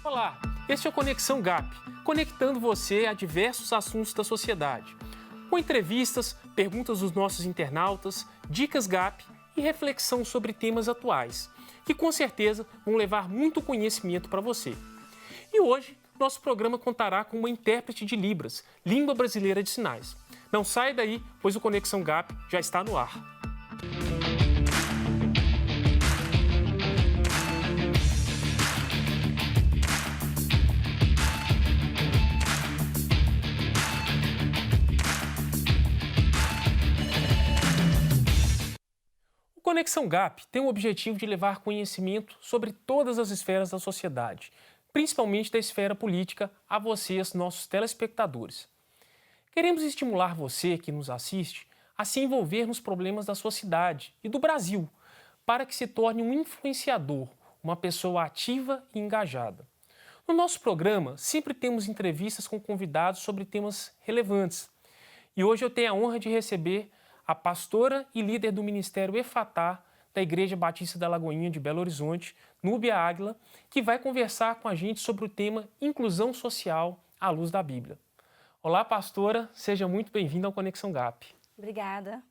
Olá, este é o Conexão GAP, conectando você a diversos assuntos da sociedade. Com entrevistas, perguntas dos nossos internautas, dicas GAP e reflexão sobre temas atuais, que com certeza vão levar muito conhecimento para você. E hoje, nosso programa contará com uma intérprete de Libras, Língua Brasileira de Sinais. Não saia daí, pois o Conexão GAP já está no ar. O Conexão GAP tem o objetivo de levar conhecimento sobre todas as esferas da sociedade, principalmente da esfera política, a vocês, nossos telespectadores. Queremos estimular você que nos assiste a se envolver nos problemas da sua cidade e do Brasil, para que se torne um influenciador, uma pessoa ativa e engajada. No nosso programa, sempre temos entrevistas com convidados sobre temas relevantes. E hoje eu tenho a honra de receber a pastora e líder do Ministério Efatá da Igreja Batista da Lagoinha de Belo Horizonte, Núbia Águila, que vai conversar com a gente sobre o tema inclusão social à luz da Bíblia. Olá, pastora, seja muito bem-vinda ao Conexão GAP. Obrigada.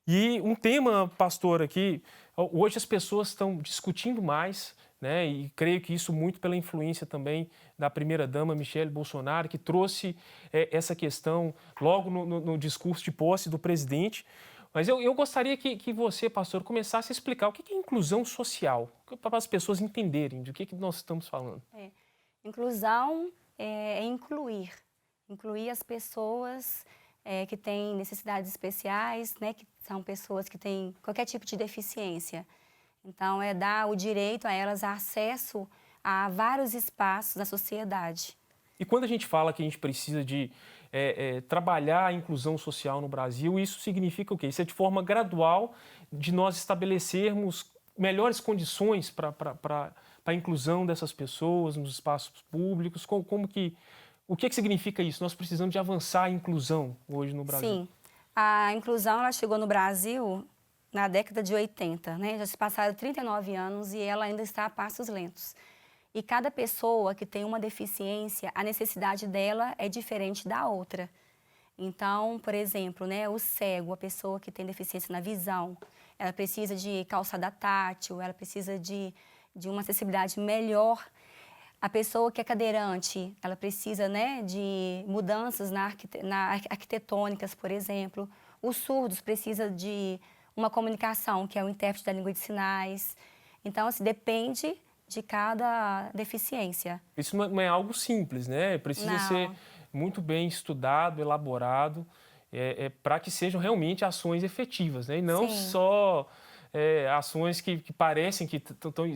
E um tema, pastora, que hoje as pessoas estão discutindo mais, né? E creio que isso muito pela influência também da primeira-dama Michele Bolsonaro, que trouxe essa questão logo no discurso de posse do presidente. Mas eu gostaria que você, pastor, começasse a explicar o que é inclusão social, para as pessoas entenderem de que nós estamos falando. Inclusão é incluir as pessoas que têm necessidades especiais, né, que são pessoas que têm qualquer tipo de deficiência. Então, é dar o direito a elas acesso a vários espaços da sociedade. E quando a gente fala que a gente precisa de trabalhar a inclusão social no Brasil, isso significa o quê? Isso é de forma gradual de nós estabelecermos melhores condições para a inclusão dessas pessoas nos espaços públicos. O que significa isso? Nós precisamos de avançar a inclusão hoje no Brasil. Sim, a inclusão ela chegou no Brasil na década de 80, né? Já se passaram 39 anos e ela ainda está a passos lentos. E cada pessoa que tem uma deficiência, a necessidade dela é diferente da outra. Então, por exemplo, né, o cego, a pessoa que tem deficiência na visão, ela precisa de calçada tátil, ela precisa de uma acessibilidade melhor. A pessoa que é cadeirante, ela precisa, né, de mudanças arquitetônicas, por exemplo. Os surdos precisam de uma comunicação, que é o intérprete da língua de sinais. Então, assim, depende de cada deficiência. Isso não é algo simples, né? Precisa ser muito bem estudado, elaborado, para que sejam realmente ações efetivas, né? E não só ações que parecem que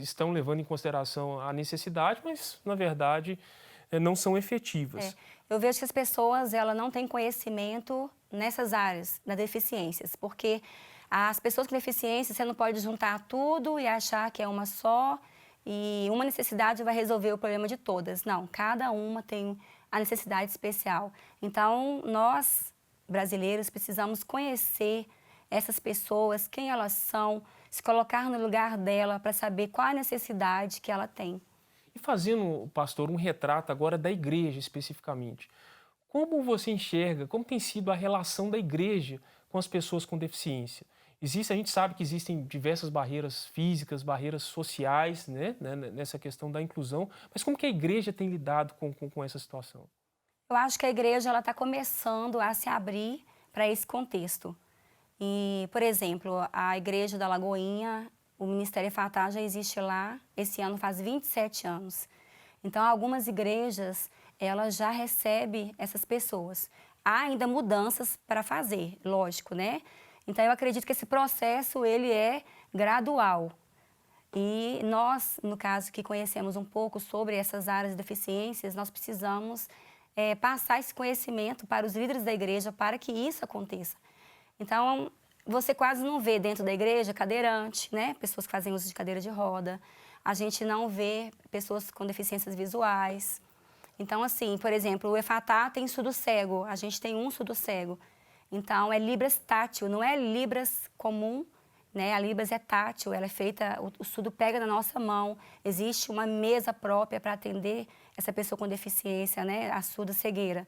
estão levando em consideração a necessidade, mas, na verdade, não são efetivas. Eu vejo que as pessoas não têm conhecimento nessas áreas das deficiências, porque as pessoas com deficiência, você não pode juntar tudo e achar que é uma só e uma necessidade vai resolver o problema de todas. Não, cada uma tem a necessidade especial. Então, nós, brasileiros, precisamos conhecer essas pessoas, quem elas são, se colocar no lugar dela para saber qual a necessidade que ela tem. E fazendo, pastor, um retrato agora da igreja especificamente, como você enxerga, como tem sido a relação da igreja com as pessoas com deficiência? A gente sabe que existem diversas barreiras físicas, barreiras sociais, né, nessa questão da inclusão, mas como que a igreja tem lidado com essa situação? Eu acho que a igreja está começando a se abrir para esse contexto. E, por exemplo, a Igreja da Lagoinha, o Ministério Efatá já existe lá, esse ano faz 27 anos. Então, algumas igrejas, elas já recebem essas pessoas. Há ainda mudanças para fazer, lógico, né? Então, eu acredito que esse processo, ele é gradual. E nós, no caso, que conhecemos um pouco sobre essas áreas de deficiências, nós precisamos passar esse conhecimento para os líderes da igreja para que isso aconteça. Então, você quase não vê dentro da igreja cadeirante, né? Pessoas que fazem uso de cadeira de roda. A gente não vê pessoas com deficiências visuais. Então, assim, por exemplo, o Efatá tem surdo cego, a gente tem um surdo cego. Então, é Libras tátil, não é Libras comum, né? A Libras é tátil, ela é feita, o estudo pega na nossa mão, existe uma mesa própria para atender essa pessoa com deficiência, né? A surda-cegueira.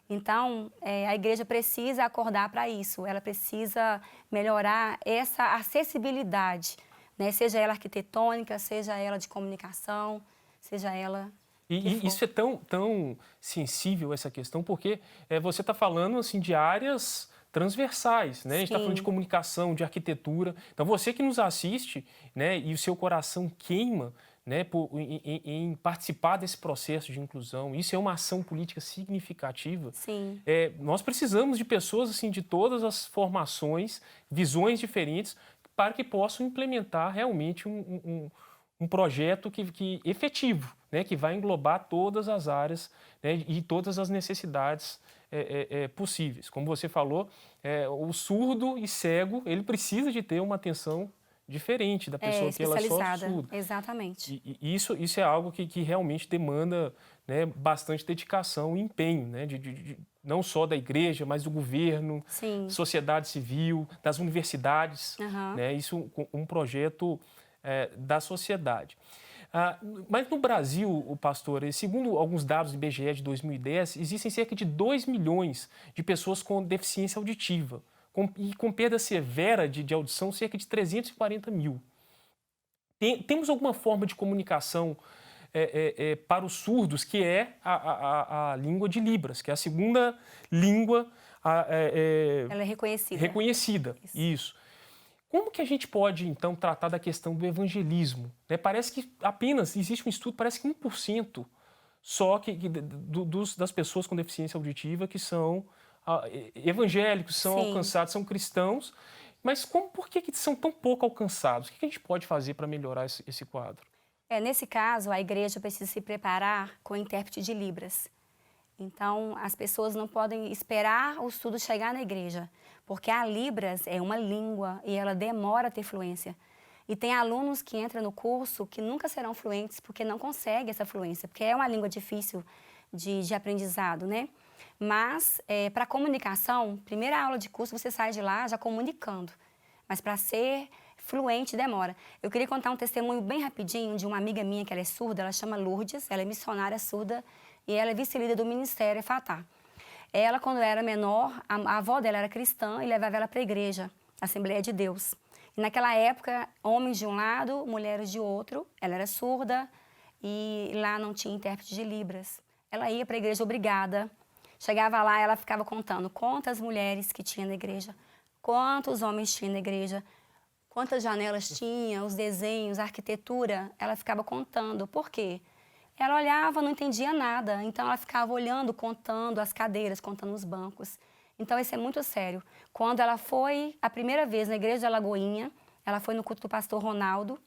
Então, a igreja precisa acordar para isso, ela precisa melhorar essa acessibilidade, né? Seja ela arquitetônica, seja ela de comunicação, seja ela... E isso é tão sensível, essa questão, porque você está falando assim, de áreas transversais, né? A gente está falando de comunicação, de arquitetura. Então, você que nos assiste, né, e o seu coração queima, né, em participar desse processo de inclusão, isso é uma ação política significativa. Sim. Nós precisamos de pessoas assim, de todas as formações, visões diferentes, para que possam implementar realmente um projeto que efetivo, né, que vai englobar todas as áreas, né, e todas as necessidades possíveis. Como você falou, o surdo e cego, ele precisa de ter uma atenção diferente da pessoa que ela é só surda. Exatamente. E isso é algo que realmente demanda, né, bastante dedicação e empenho, né, não só da igreja, mas do governo, sociedade civil, das universidades, né, isso um projeto da sociedade. Mas no Brasil, pastor, segundo alguns dados do IBGE de 2010, existem cerca de 2 milhões de pessoas com deficiência auditiva e com perda severa de audição, cerca de 340 mil. Temos alguma forma de comunicação para os surdos, que é a língua de Libras, que é a segunda língua ela é reconhecida. Reconhecida, isso. Como que a gente pode, então, tratar da questão do evangelismo? Parece que apenas, existe um estudo, parece que 1% só das pessoas com deficiência auditiva que são evangélicos, são alcançados, são cristãos. Mas por que são tão pouco alcançados? O que a gente pode fazer para melhorar esse quadro? Nesse caso, a igreja precisa se preparar com o intérprete de Libras. Então, as pessoas não podem esperar o estudo chegar na igreja, porque a Libras é uma língua e ela demora a ter fluência. E tem alunos que entram no curso que nunca serão fluentes porque não conseguem essa fluência, porque é uma língua difícil de aprendizado, né? Mas, para comunicação, primeira aula de curso, você sai de lá já comunicando. Mas para ser fluente demora. Eu queria contar um testemunho bem rapidinho de uma amiga minha que ela é surda, ela chama Lourdes, ela é missionária surda e ela é vice-líder do Ministério Efatá. Ela, quando era menor, a avó dela era cristã e levava ela para a igreja, a Assembleia de Deus. E naquela época, homens de um lado, mulheres de outro, ela era surda e lá não tinha intérprete de Libras. Ela ia para a igreja obrigada. Chegava lá, ela ficava contando quantas mulheres que tinha na igreja, quantos homens tinha na igreja, quantas janelas tinha, os desenhos, a arquitetura. Ela ficava contando. Por quê? Ela olhava, não entendia nada, então ela ficava olhando, contando as cadeiras, contando os bancos. Então, isso é muito sério. Quando ela foi a primeira vez na igreja da Lagoinha, ela foi no culto do pastor Ronaldo,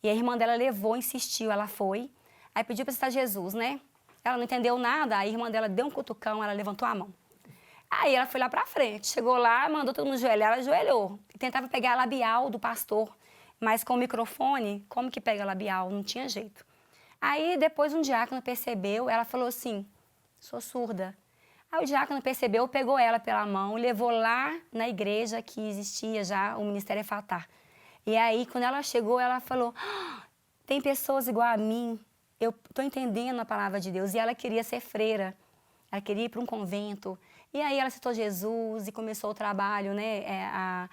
e a irmã dela levou, insistiu, ela foi. Aí pediu para citar Jesus, né? Ela não entendeu nada, a irmã dela deu um cutucão, ela levantou a mão. Aí ela foi lá pra frente, chegou lá, mandou todo mundo ajoelhar, ela ajoelhou. E tentava pegar a labial do pastor, mas com o microfone, como que pega a labial? Não tinha jeito. Aí depois um diácono percebeu, ela falou assim, sou surda. Aí o diácono percebeu, pegou ela pela mão, levou lá na igreja que existia já o Ministério Efatá. E aí, quando ela chegou, ela falou, tem pessoas igual a mim, eu estou entendendo a palavra de Deus. E ela queria ser freira, ela queria ir para um convento. E aí ela citou Jesus e começou o trabalho, né, a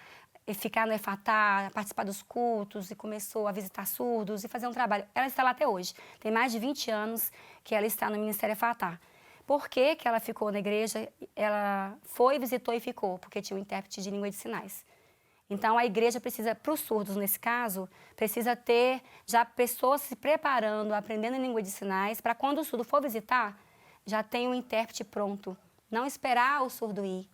ficar no Efatá, participar dos cultos e começou a visitar surdos e fazer um trabalho. Ela está lá até hoje. Tem mais de 20 anos que ela está no Ministério Efatá. Por que ela ficou na igreja? Ela foi, visitou e ficou, porque tinha um intérprete de língua de sinais. Então, a igreja precisa, para os surdos nesse caso, precisa ter já pessoas se preparando, aprendendo língua de sinais, para quando o surdo for visitar, já tem um intérprete pronto. Não esperar o surdo ir.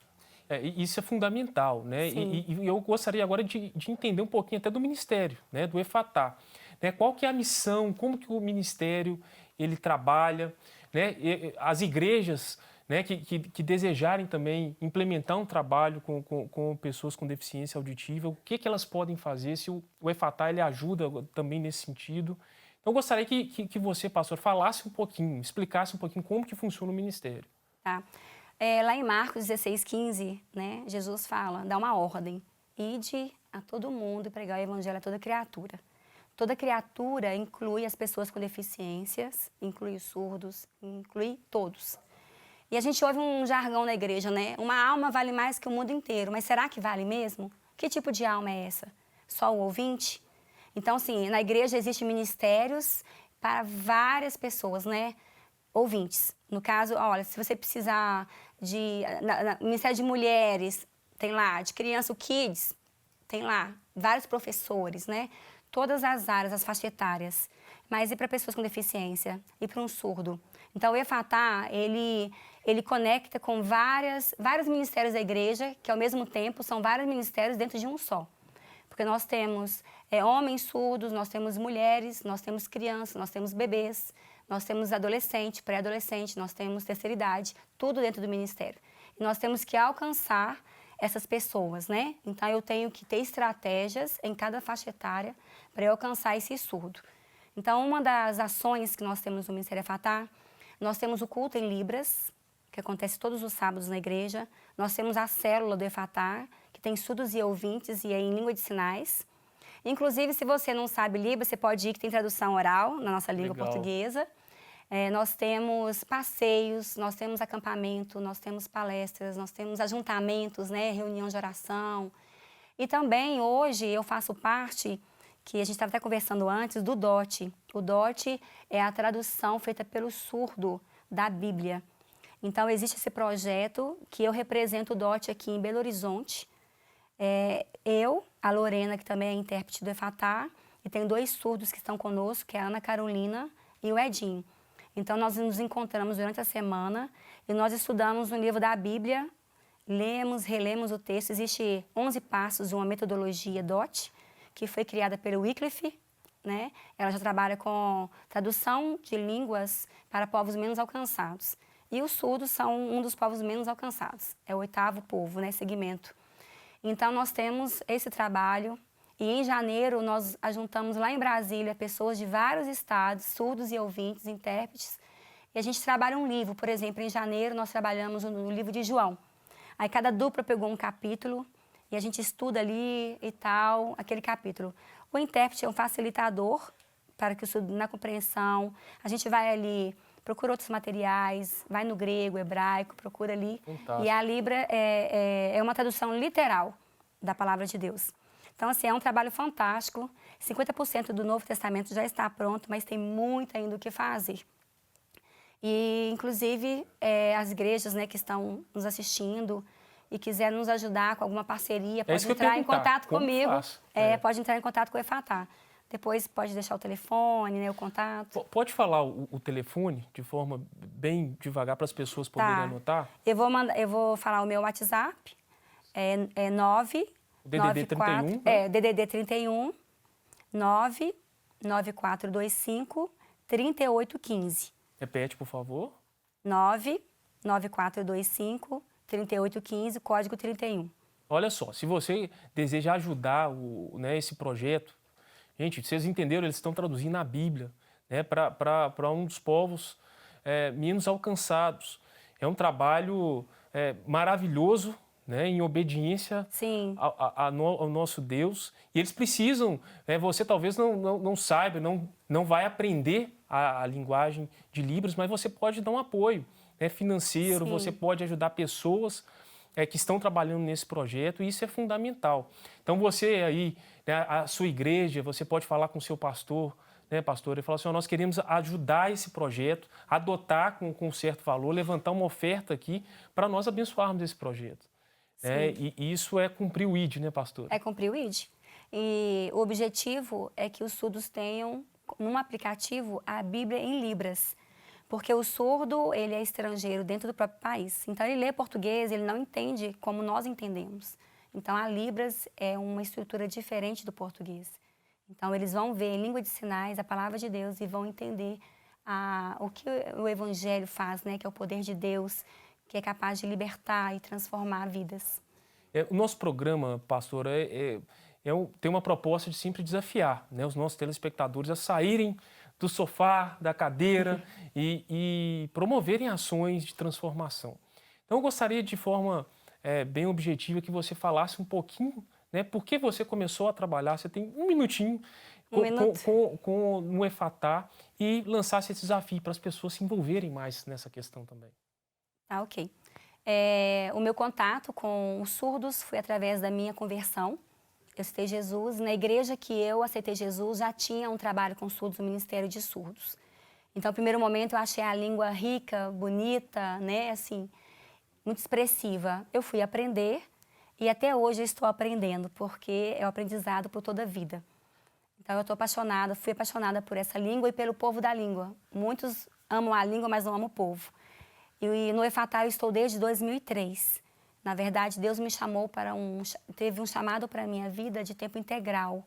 Isso é fundamental, né? E eu gostaria agora de entender um pouquinho até do Ministério, né? Do Efatá. Né? Qual que é a missão, como que o Ministério ele trabalha, né? As igrejas, né, que desejarem também implementar um trabalho com pessoas com deficiência auditiva, o que elas podem fazer, se o Efatá ele ajuda também nesse sentido. Então, eu gostaria que você, pastor, falasse um pouquinho, explicasse um pouquinho como que funciona o Ministério. Tá. Lá em Marcos 16:15, né, Jesus fala, dá uma ordem, ide a todo mundo e pregar o evangelho a toda criatura. Toda criatura inclui as pessoas com deficiências, inclui os surdos, inclui todos. E a gente ouve um jargão na igreja, né? Uma alma vale mais que o mundo inteiro, mas será que vale mesmo? Que tipo de alma é essa? Só o ouvinte? Então, assim, na igreja existem ministérios para várias pessoas, né? Ouvintes. No caso, olha, se você precisar de... Ministério de Mulheres, tem lá. De Criança, o Kids, tem lá. Vários professores, né? Todas as áreas, as faixas etárias. Mas e para pessoas com deficiência? E para um surdo? Então, o Efatá, ele conecta com vários ministérios da igreja, que ao mesmo tempo são vários ministérios dentro de um só. Porque nós temos homens surdos, nós temos mulheres, nós temos crianças, nós temos bebês, nós temos adolescente, pré-adolescente, nós temos terceira idade, tudo dentro do ministério. E nós temos que alcançar essas pessoas, né? Então, eu tenho que ter estratégias em cada faixa etária para eu alcançar esse surdo. Então, uma das ações que nós temos no Ministério Efatá, nós temos o culto em Libras, que acontece todos os sábados na igreja. Nós temos a célula do Efatá, que tem surdos e ouvintes e é em língua de sinais. Inclusive, se você não sabe Libras, você pode ir, que tem tradução oral na nossa língua portuguesa. Nós temos passeios, nós temos acampamento, nós temos palestras, nós temos ajuntamentos, né, reunião de oração. E também, hoje, eu faço parte, que a gente estava até conversando antes, do DOT. O DOT é a tradução feita pelo surdo da Bíblia. Então, existe esse projeto que eu represento o DOT aqui em Belo Horizonte. Eu, a Lorena, que também é intérprete do Efatá, e tem 2 surdos que estão conosco, que é a Ana Carolina e o Edinho. Então, nós nos encontramos durante a semana e nós estudamos um livro da Bíblia, lemos, relemos o texto. Existe 11 passos de uma metodologia DOT, que foi criada pelo Wycliffe, né? Ela já trabalha com tradução de línguas para povos menos alcançados. E os surdos são um dos povos menos alcançados. É o 8º povo, né? Segmento. Então, nós temos esse trabalho. E em janeiro, nós ajuntamos lá em Brasília pessoas de vários estados, surdos e ouvintes, intérpretes. E a gente trabalha um livro. Por exemplo, em janeiro, nós trabalhamos no livro de João. Aí cada dupla pegou um capítulo e a gente estuda ali e tal, aquele capítulo. O intérprete é um facilitador para que o surdo, na compreensão, a gente vai ali, procura outros materiais, vai no grego, hebraico, procura ali. Fantástico. E a Libra é uma tradução literal da palavra de Deus. Então, assim, é um trabalho fantástico. 50% do Novo Testamento já está pronto, mas tem muito ainda o que fazer. E, inclusive, as igrejas, né, que estão nos assistindo e quiserem nos ajudar com alguma parceria, pode entrar em contato comigo. Pode entrar em contato com o Efatá. Depois pode deixar o telefone, né, o contato. Pode falar o telefone de forma bem devagar para as pessoas poderem anotar? Eu vou falar o meu WhatsApp. É 9... DDD 31? DDD 31 99425 3815. Repete, por favor. 99425 3815, código 31. Olha só, se você deseja ajudar esse projeto, gente, vocês entenderam, eles estão traduzindo a Bíblia, né, para um dos povos menos alcançados. É um trabalho maravilhoso, né, em obediência ao nosso Deus. E eles precisam, você talvez não saiba, não vai aprender a linguagem de Libras, mas você pode dar um apoio financeiro, você pode ajudar pessoas que estão trabalhando nesse projeto, e isso é fundamental. Então você aí, né, a sua igreja, você pode falar com o seu pastor, né, pastor, e falar assim, nós queremos ajudar esse projeto, adotar com um certo valor, levantar uma oferta aqui para nós abençoarmos esse projeto. E isso é cumprir o ID, né, pastor? É cumprir o ID. E o objetivo é que os surdos tenham, num aplicativo, a Bíblia em Libras. Porque o surdo, ele é estrangeiro dentro do próprio país. Então, ele lê português, ele não entende como nós entendemos. Então, a Libras é uma estrutura diferente do português. Então, eles vão ver em língua de sinais a palavra de Deus e vão entender o que o Evangelho faz, né, que é o poder de Deus, que é capaz de libertar e transformar vidas. O nosso programa, pastor, tem uma proposta de sempre desafiar, né, os nossos telespectadores a saírem do sofá, da cadeira e promoverem ações de transformação. Então, eu gostaria, de forma bem objetiva, que você falasse um pouquinho, né? Por que você começou a trabalhar? Você tem um minutinho no EFATÁ e lançar esse desafio para as pessoas se envolverem mais nessa questão também. Tá, ok. O meu contato com os surdos foi através da minha conversão. Eu aceitei Jesus. Na igreja que eu aceitei Jesus, já tinha um trabalho com surdos no Ministério de Surdos. Então, no primeiro momento, eu achei a língua rica, bonita, né, assim, muito expressiva. Eu fui aprender e até hoje eu estou aprendendo, porque é o aprendizado por toda a vida. Então, eu estou apaixonada, fui apaixonada por essa língua e pelo povo da língua. Muitos amam a língua, mas não amam o povo. E no EFATÁ eu estou desde 2003. Na verdade, Deus me chamou teve um chamado para a minha vida de tempo integral.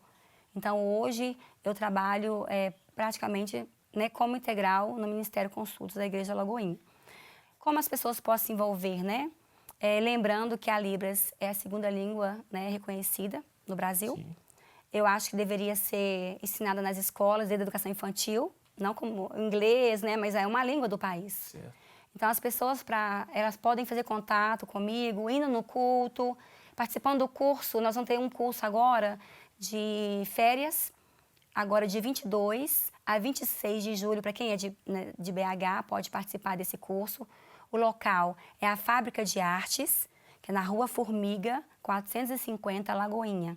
Então, hoje, eu trabalho praticamente, né, como integral no Ministério Consultos da Igreja Lagoinha. Como as pessoas possam se envolver, né? Lembrando que a Libras é a segunda língua, né, reconhecida no Brasil. Sim. Eu acho que deveria ser ensinada nas escolas desde a educação infantil, não como inglês, né, mas é uma língua do país. Certo. Então, as pessoas, elas podem fazer contato comigo, indo no culto, participando do curso. Nós vamos ter um curso agora de férias, agora de 22 a 26 de julho, para quem é de BH, pode participar desse curso. O local é a Fábrica de Artes, que é na Rua Formiga, 450, Lagoinha.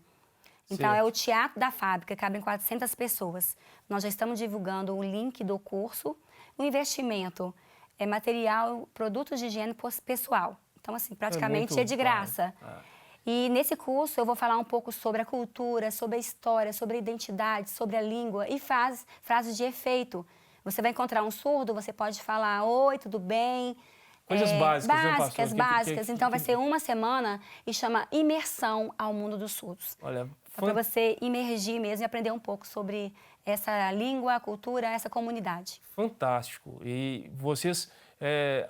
Então, certo. É o Teatro da Fábrica, cabem 400 pessoas. Nós já estamos divulgando o link do curso. O investimento é material, produtos de higiene pessoal. Então, assim, praticamente é de graça. E nesse curso eu vou falar um pouco sobre a cultura, sobre a história, sobre a identidade, sobre a língua e frases de efeito. Você vai encontrar um surdo, você pode falar, oi, tudo bem? Coisas básicas, né, pastor? Básicas. Então, vai ser uma semana e chama Imersão ao Mundo dos Surdos. Olha, para você imergir mesmo e aprender um pouco sobre essa língua, a cultura, essa comunidade. Fantástico. E vocês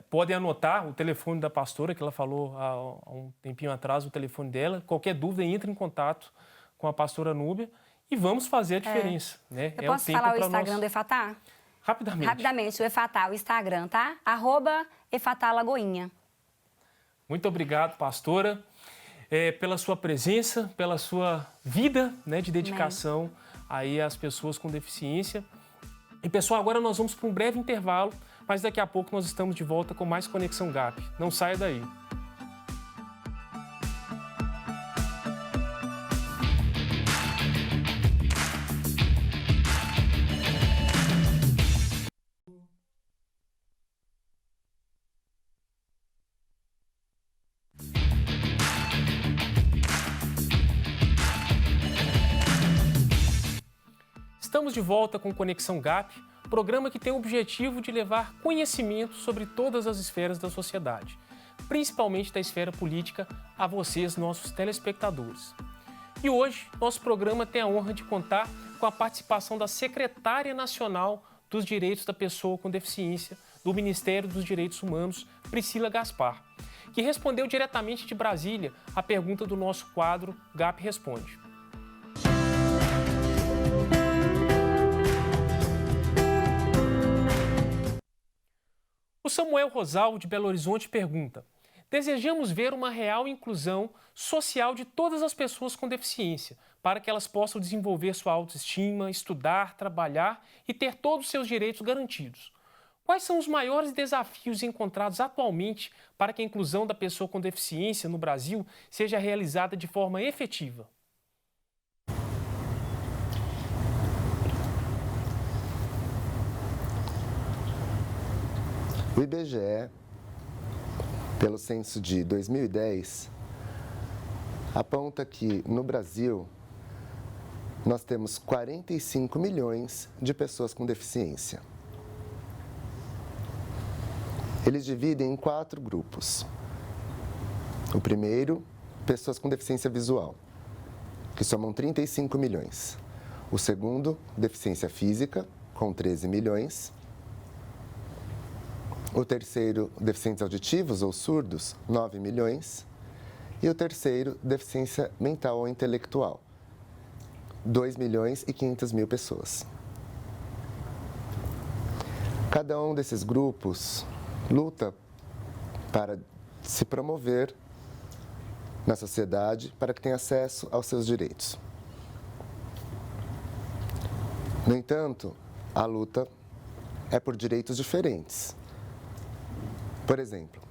podem anotar o telefone da pastora, que ela falou há um tempinho atrás, o telefone dela. Qualquer dúvida, entre em contato com a pastora Núbia e vamos fazer a diferença. Né? Eu posso falar o Instagram do EFATÁ? Rapidamente. Rapidamente, o EFATÁ, o Instagram, tá? @EFATÁ Lagoinha. Muito obrigado, pastora, pela sua presença, pela sua vida, né, de dedicação aí às pessoas com deficiência. E, pessoal, agora nós vamos para um breve intervalo, mas daqui a pouco nós estamos de volta com mais Conexão GAP. Não saia daí. Estamos de volta com Conexão GAP, programa que tem o objetivo de levar conhecimento sobre todas as esferas da sociedade, principalmente da esfera política, a vocês, nossos telespectadores. E hoje, nosso programa tem a honra de contar com a participação da secretária nacional dos Direitos da Pessoa com Deficiência do Ministério dos Direitos Humanos, Priscila Gaspar, que respondeu diretamente de Brasília a pergunta do nosso quadro GAP Responde. O Samuel Rosal, de Belo Horizonte, pergunta: desejamos ver uma real inclusão social de todas as pessoas com deficiência, para que elas possam desenvolver sua autoestima, estudar, trabalhar e ter todos os seus direitos garantidos. Quais são os maiores desafios encontrados atualmente para que a inclusão da pessoa com deficiência no Brasil seja realizada de forma efetiva? O IBGE, pelo censo de 2010, aponta que no Brasil nós temos 45 milhões de pessoas com deficiência. Eles dividem em 4 grupos. O primeiro, pessoas com deficiência visual, que somam 35 milhões. O segundo, deficiência física, com 13 milhões. O terceiro, deficientes auditivos ou surdos, 9 milhões. E o terceiro, deficiência mental ou intelectual, 2 milhões e 500 mil pessoas. Cada um desses grupos luta para se promover na sociedade para que tenha acesso aos seus direitos. No entanto, a luta é por direitos diferentes. Por exemplo,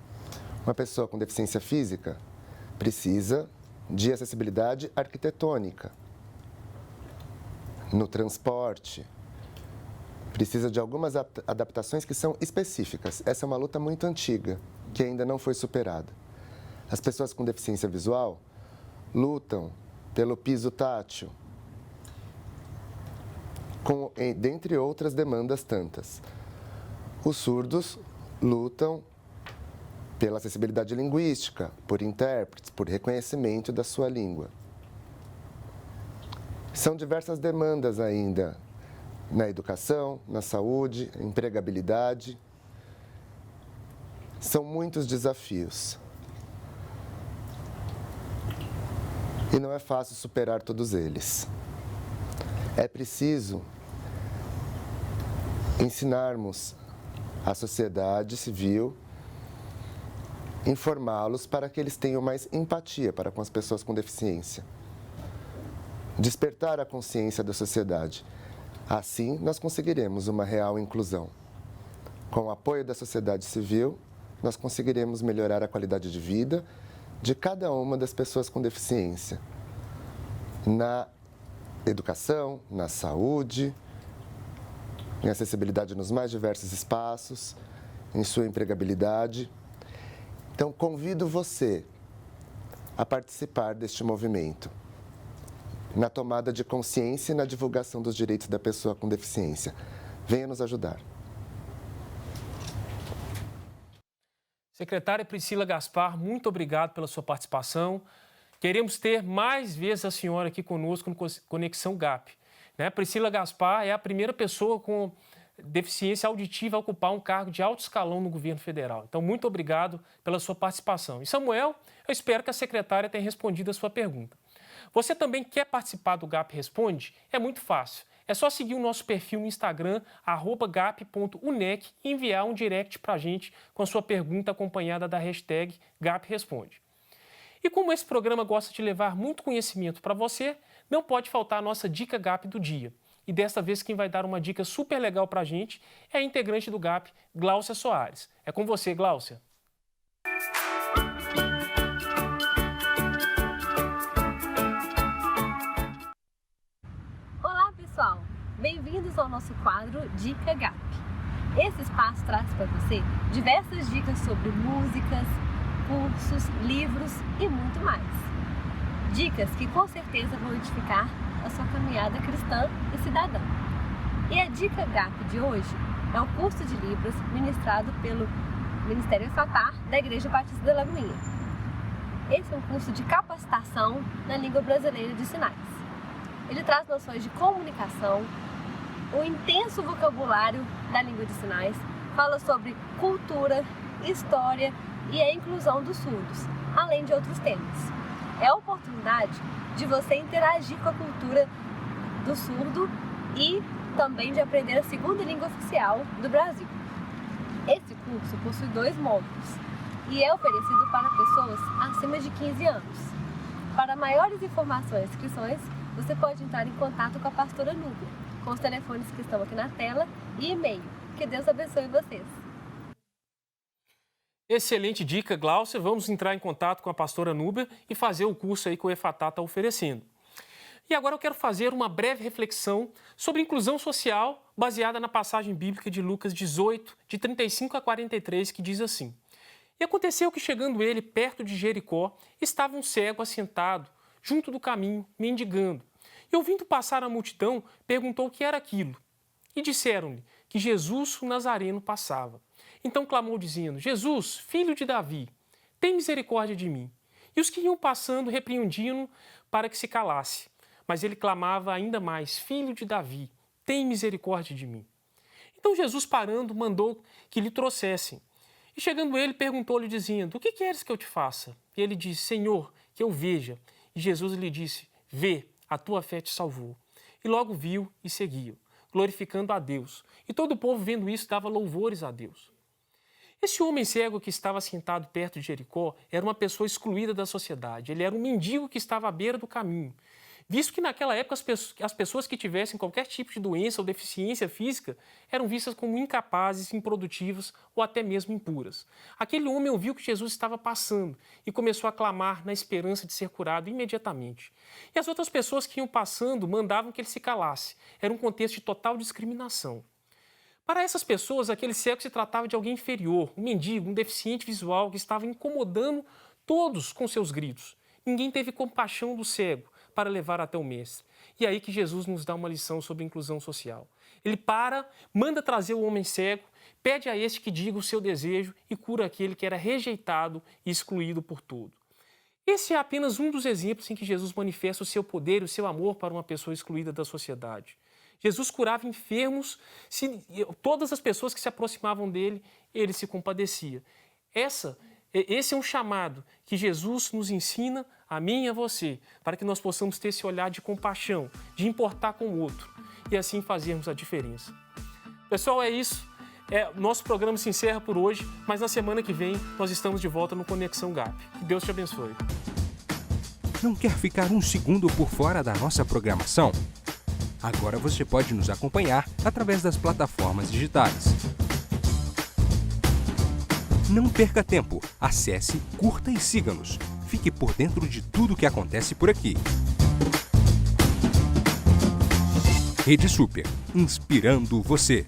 uma pessoa com deficiência física precisa de acessibilidade arquitetônica no transporte, precisa de algumas adaptações que são específicas. Essa é uma luta muito antiga, que ainda não foi superada. As pessoas com deficiência visual lutam pelo piso tátil, dentre outras demandas tantas. Os surdos lutam pela acessibilidade linguística, por intérpretes, por reconhecimento da sua língua. São diversas demandas ainda na educação, na saúde, empregabilidade. São muitos desafios. E não é fácil superar todos eles. É preciso ensinarmos a sociedade civil, informá-los para que eles tenham mais empatia para com as pessoas com deficiência. Despertar a consciência da sociedade. Assim, nós conseguiremos uma real inclusão. Com o apoio da sociedade civil, nós conseguiremos melhorar a qualidade de vida de cada uma das pessoas com deficiência. Na educação, na saúde, em acessibilidade nos mais diversos espaços, em sua empregabilidade. Então, convido você a participar deste movimento, na tomada de consciência e na divulgação dos direitos da pessoa com deficiência. Venha nos ajudar. Secretária Priscila Gaspar, muito obrigado pela sua participação. Queremos ter mais vezes a senhora aqui conosco no Conexão GAP. Priscila Gaspar é a primeira pessoa com deficiência auditiva a ocupar um cargo de alto escalão no governo federal. Então, muito obrigado pela sua participação. E, Samuel, eu espero que a secretária tenha respondido a sua pergunta. Você também quer participar do GAP Responde? É muito fácil. É só seguir o nosso perfil no Instagram, @gap.unec, e enviar um direct para a gente com a sua pergunta acompanhada da hashtag GAP Responde. E como esse programa gosta de levar muito conhecimento para você, não pode faltar a nossa Dica GAP do dia. E desta vez quem vai dar uma dica super legal para a gente é a integrante do GAP, Gláucia Soares. É com você, Gláucia. Olá, pessoal! Bem-vindos ao nosso quadro Dica GAP. Esse espaço traz para você diversas dicas sobre músicas, cursos, livros e muito mais. Dicas que com certeza vão edificar a sua caminhada cristã e cidadã. E a Dica GAP de hoje é o curso de Libras ministrado pelo Ministério Fatar da Igreja Batista da Lagoinha. Esse é um curso de capacitação na língua brasileira de sinais. Ele traz noções de comunicação, o intenso vocabulário da língua de sinais, fala sobre cultura, história e a inclusão dos surdos, além de outros temas. É a oportunidade de você interagir com a cultura do surdo e também de aprender a segunda língua oficial do Brasil. Esse curso possui 2 módulos e é oferecido para pessoas acima de 15 anos. Para maiores informações e inscrições, você pode entrar em contato com a pastora Núbia, com os telefones que estão aqui na tela e e-mail. Que Deus abençoe vocês. Excelente dica, Gláucia. Vamos entrar em contato com a pastora Núbia e fazer o curso aí que o EFATAR está oferecendo. E agora eu quero fazer uma breve reflexão sobre inclusão social baseada na passagem bíblica de Lucas 18, de 35 a 43, que diz assim: E aconteceu que, chegando ele perto de Jericó, estava um cego assentado junto do caminho, mendigando. E, ouvindo passar a multidão, perguntou o que era aquilo. E disseram-lhe que Jesus o Nazareno passava. Então clamou, dizendo: Jesus, filho de Davi, tem misericórdia de mim. E os que iam passando repreendiam-no para que se calasse. Mas ele clamava ainda mais: Filho de Davi, tem misericórdia de mim. Então Jesus, parando, mandou que lhe trouxessem. E chegando ele, perguntou-lhe, dizendo: O que queres que eu te faça? E ele disse: Senhor, que eu veja. E Jesus lhe disse: Vê, a tua fé te salvou. E logo viu e seguiu, glorificando a Deus. E todo o povo, vendo isso, dava louvores a Deus. Esse homem cego que estava sentado perto de Jericó era uma pessoa excluída da sociedade. Ele era um mendigo que estava à beira do caminho. Visto que naquela época as pessoas que tivessem qualquer tipo de doença ou deficiência física eram vistas como incapazes, improdutivas ou até mesmo impuras. Aquele homem ouviu que Jesus estava passando e começou a clamar na esperança de ser curado imediatamente. E as outras pessoas que iam passando mandavam que ele se calasse. Era um contexto de total discriminação. Para essas pessoas, aquele cego se tratava de alguém inferior, um mendigo, um deficiente visual que estava incomodando todos com seus gritos. Ninguém teve compaixão do cego para levar até o mestre. E é aí que Jesus nos dá uma lição sobre inclusão social. Ele manda trazer o homem cego, pede a este que diga o seu desejo e cura aquele que era rejeitado e excluído por todo. Esse é apenas um dos exemplos em que Jesus manifesta o seu poder e o seu amor para uma pessoa excluída da sociedade. Jesus curava enfermos, todas as pessoas que se aproximavam dele, ele se compadecia. Esse é um chamado que Jesus nos ensina, a mim e a você, para que nós possamos ter esse olhar de compaixão, de importar com o outro e assim fazermos a diferença. Pessoal, é isso. Nosso programa se encerra por hoje, mas na semana que vem nós estamos de volta no Conexão GAP. Que Deus te abençoe. Não quer ficar um segundo por fora da nossa programação? Agora você pode nos acompanhar através das plataformas digitais. Não perca tempo, acesse, curta e siga-nos. Fique por dentro de tudo o que acontece por aqui. Rede Super, inspirando você.